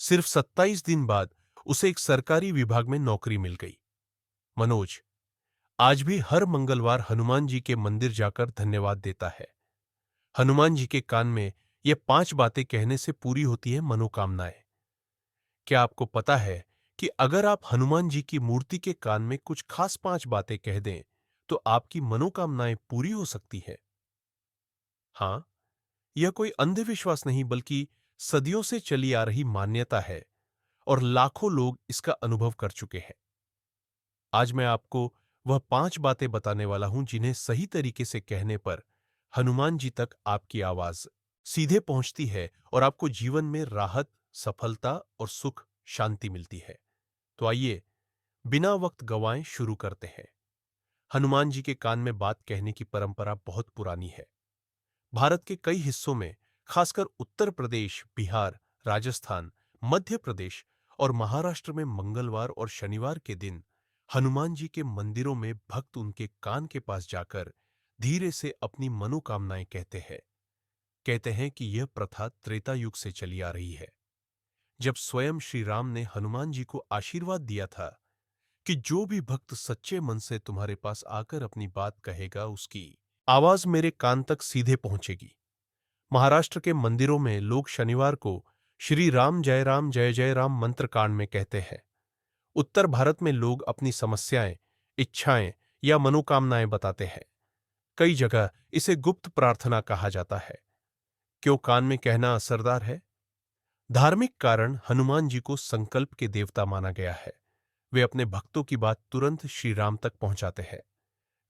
सिर्फ 27 दिन बाद उसे एक सरकारी विभाग में नौकरी मिल गई। मनोज आज भी हर मंगलवार हनुमान जी के मंदिर जाकर धन्यवाद देता है। हनुमान जी के कान में ये 5 बातें कहने से पूरी होती है मनोकामनाएं। क्या आपको पता है कि अगर आप हनुमान जी की मूर्ति के कान में कुछ खास 5 बातें कह दें, तो आपकी मनोकामनाएं पूरी हो सकती है? हाँ, यह कोई अंधविश्वास नहीं बल्कि सदियों से चली आ रही मान्यता है और लाखों लोग इसका अनुभव कर चुके हैं। आज मैं आपको वह 5 बातें बताने वाला हूं जिन्हें सही तरीके से कहने पर हनुमान जी तक आपकी आवाज सीधे पहुंचती है और आपको जीवन में राहत, सफलता और सुख, शांति मिलती है। तो आइए बिना वक्त गंवाए शुरू करते हैं। हनुमान जी के कान में बात कहने की परंपरा बहुत पुरानी है। भारत के कई हिस्सों में, खासकर उत्तर प्रदेश, बिहार, राजस्थान, मध्य प्रदेश और महाराष्ट्र में मंगलवार और शनिवार के दिन हनुमान जी के मंदिरों में भक्त उनके कान के पास जाकर धीरे से अपनी मनोकामनाएं कहते हैं। कहते हैं कि यह प्रथा त्रेता युग से चली आ रही है, जब स्वयं श्री राम ने हनुमान जी को आशीर्वाद दिया था कि जो भी भक्त सच्चे मन से तुम्हारे पास आकर अपनी बात कहेगा, उसकी आवाज मेरे कान तक सीधे पहुंचेगी। महाराष्ट्र के मंदिरों में लोग शनिवार को श्री राम जय जय राम मंत्र कान में कहते हैं। उत्तर भारत में लोग अपनी समस्याएं, इच्छाएं या मनोकामनाएं बताते हैं। कई जगह इसे गुप्त प्रार्थना कहा जाता है। क्यों कान में कहना असरदार है? धार्मिक कारण हनुमान जी को संकल्प के देवता माना गया है। वे अपने भक्तों की बात तुरंत श्री राम तक पहुंचाते हैं।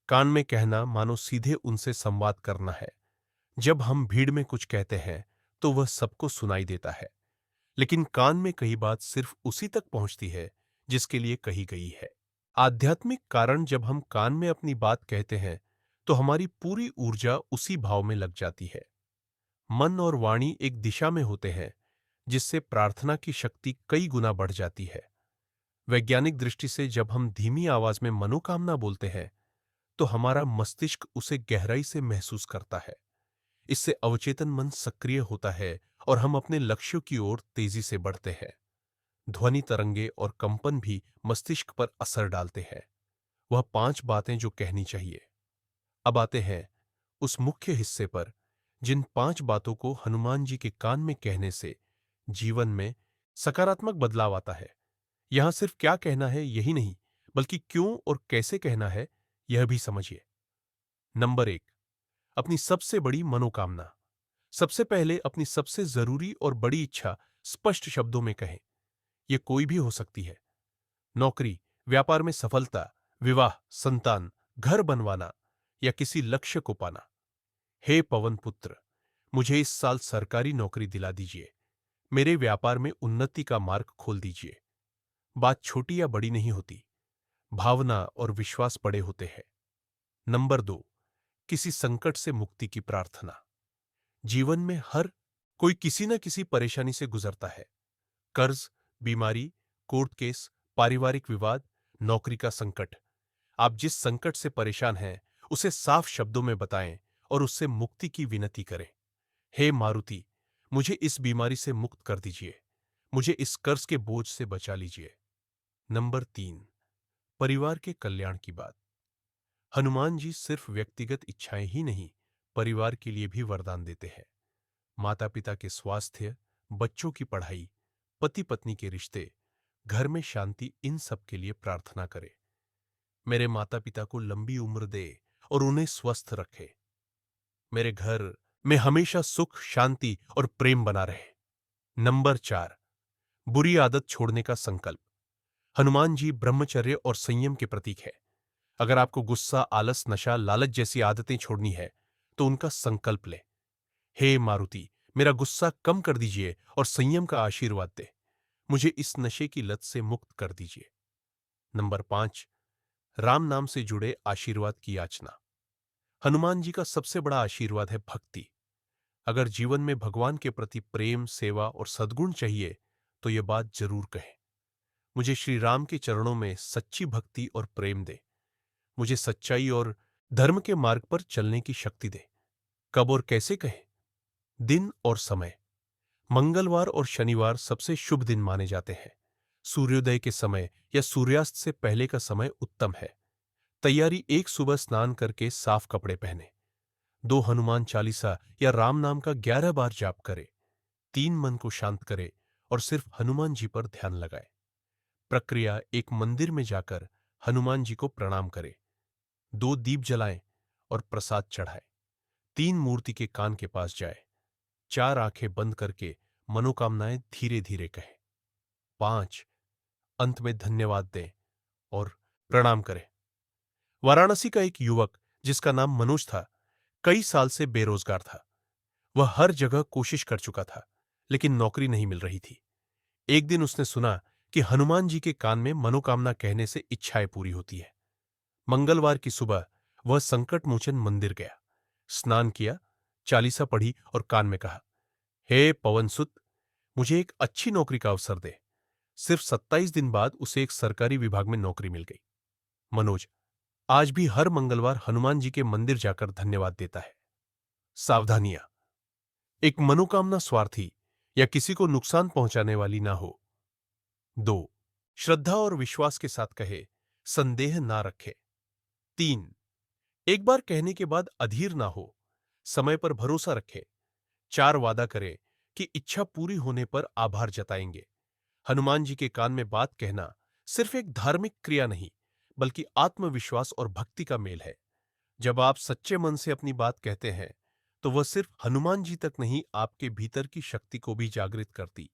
कान में कहना मानो सीधे उनसे संवाद करना है। जब हम भीड़ में कुछ कहते हैं तो वह सबको सुनाई देता है, लेकिन कान में कही बात सिर्फ उसी तक पहुंचती है जिसके लिए कही गई है। आध्यात्मिक कारण, जब हम कान में अपनी बात कहते हैं तो हमारी पूरी ऊर्जा उसी भाव में लग जाती है। मन और वाणी एक दिशा में होते हैं, जिससे प्रार्थना की शक्ति कई गुना बढ़ जाती है। वैज्ञानिक दृष्टि से जब हम धीमी आवाज में मनोकामना बोलते हैं तो हमारा मस्तिष्क उसे गहराई से महसूस करता है। इससे अवचेतन मन सक्रिय होता है और हम अपने लक्ष्यों की ओर तेजी से बढ़ते हैं। ध्वनि तरंगे और कंपन भी मस्तिष्क पर असर डालते हैं। वह 5 बातें जो कहनी चाहिए। अब आते हैं उस मुख्य हिस्से पर, जिन 5 बातों को हनुमान जी के कान में कहने से जीवन में सकारात्मक बदलाव आता है। यहां सिर्फ क्या कहना है यही नहीं, बल्कि क्यों और कैसे कहना है यह भी समझिए। नंबर 1, अपनी सबसे बड़ी मनोकामना। सबसे पहले अपनी सबसे जरूरी और बड़ी इच्छा स्पष्ट शब्दों में कहें। यह कोई भी हो सकती है। नौकरी, व्यापार में सफलता, विवाह, संतान, घर बनवाना या किसी लक्ष्य को पाना। हे पवन पुत्र, मुझे इस साल सरकारी नौकरी दिला दीजिए। मेरे व्यापार में उन्नति का मार्ग खोल दीजिए। बात छोटी या बड़ी नहीं होती, भावना और विश्वास बड़े होते हैं। नंबर 2, किसी संकट से मुक्ति की प्रार्थना। जीवन में हर कोई किसी न किसी परेशानी से गुजरता है। कर्ज, बीमारी, कोर्ट केस, पारिवारिक विवाद, नौकरी का संकट। आप जिस संकट से परेशान हैं, उसे साफ शब्दों में बताएं और उससे मुक्ति की विनती करें। हे मारुति, मुझे इस बीमारी से मुक्त कर दीजिए। मुझे इस कर्ज के बोझ से बचा लीजिए। नंबर 3, परिवार के कल्याण की बात। हनुमान जी सिर्फ व्यक्तिगत इच्छाएं ही नहीं, परिवार के लिए भी वरदान देते हैं। माता पिता के स्वास्थ्य, बच्चों की पढ़ाई, पति पत्नी के रिश्ते, घर में शांति, इन सब के लिए प्रार्थना करें। मेरे माता पिता को लंबी उम्र दे और उन्हें स्वस्थ रखे। मेरे घर में हमेशा सुख, शांति और प्रेम बना रहे। नंबर 4, बुरी आदत छोड़ने का संकल्प। हनुमान जी ब्रह्मचर्य और संयम के प्रतीक है। अगर आपको गुस्सा, आलस, नशा, लालच जैसी आदतें छोड़नी है तो उनका संकल्प लें। हे मारुति, मेरा गुस्सा कम कर दीजिए और संयम का आशीर्वाद दे। मुझे इस नशे की लत से मुक्त कर दीजिए। नंबर 5, राम नाम से जुड़े आशीर्वाद की याचना। हनुमान जी का सबसे बड़ा आशीर्वाद है भक्ति। अगर जीवन में भगवान के प्रति प्रेम, सेवा और सद्गुण चाहिए तो यह बात जरूर कहें। मुझे श्री राम के चरणों में सच्ची भक्ति और प्रेम दे। मुझे सच्चाई और धर्म के मार्ग पर चलने की शक्ति दे। कब और कैसे कहें? दिन और समय। मंगलवार और शनिवार सबसे शुभ दिन माने जाते हैं। सूर्योदय के समय या सूर्यास्त से पहले का समय उत्तम है। तैयारी: एक, सुबह स्नान करके साफ कपड़े पहने। 2, हनुमान चालीसा या राम नाम का 11 बार जाप करे। 3, मन को शांत करे और सिर्फ हनुमान जी पर ध्यान लगाए। प्रक्रिया: एक, मंदिर में जाकर हनुमान जी को प्रणाम करे। 2, दीप जलाएं और प्रसाद चढ़ाए। 3, मूर्ति के कान के पास जाए। 4, आंखें बंद करके मनोकामनाएं धीरे धीरे कहे। 5, अंत में धन्यवाद दें और प्रणाम करें। वाराणसी का एक युवक जिसका नाम मनोज था, कई साल से बेरोजगार था। वह हर जगह कोशिश कर चुका था, लेकिन नौकरी नहीं मिल रही थी। एक दिन उसने सुना कि हनुमान जी के कान में मनोकामना कहने से इच्छाएं पूरी होती है। मंगलवार की सुबह वह संकट मोचन मंदिर गया, स्नान किया, चालीसा पढ़ी और कान में कहा, हे पवनसुत, मुझे एक अच्छी नौकरी का अवसर दे। सिर्फ 27 दिन बाद उसे एक सरकारी विभाग में नौकरी मिल गई। मनोज आज भी हर मंगलवार हनुमान जी के मंदिर जाकर धन्यवाद देता है। सावधानियां: एक, मनोकामना स्वार्थी या किसी को नुकसान पहुंचाने वाली ना हो। 2, श्रद्धा और विश्वास के साथ कहे, संदेह ना रखे। 3, एक बार कहने के बाद अधीर ना हो, समय पर भरोसा रखे। 4, वादा करे कि इच्छा पूरी होने पर आभार जताएंगे। हनुमान जी के कान में बात कहना सिर्फ एक धार्मिक क्रिया नहीं, बल्कि आत्मविश्वास और भक्ति का मेल है। जब आप सच्चे मन से अपनी बात कहते हैं, तो वह सिर्फ हनुमान जी तक नहीं, आपके भीतर की शक्ति को भी जागृत करती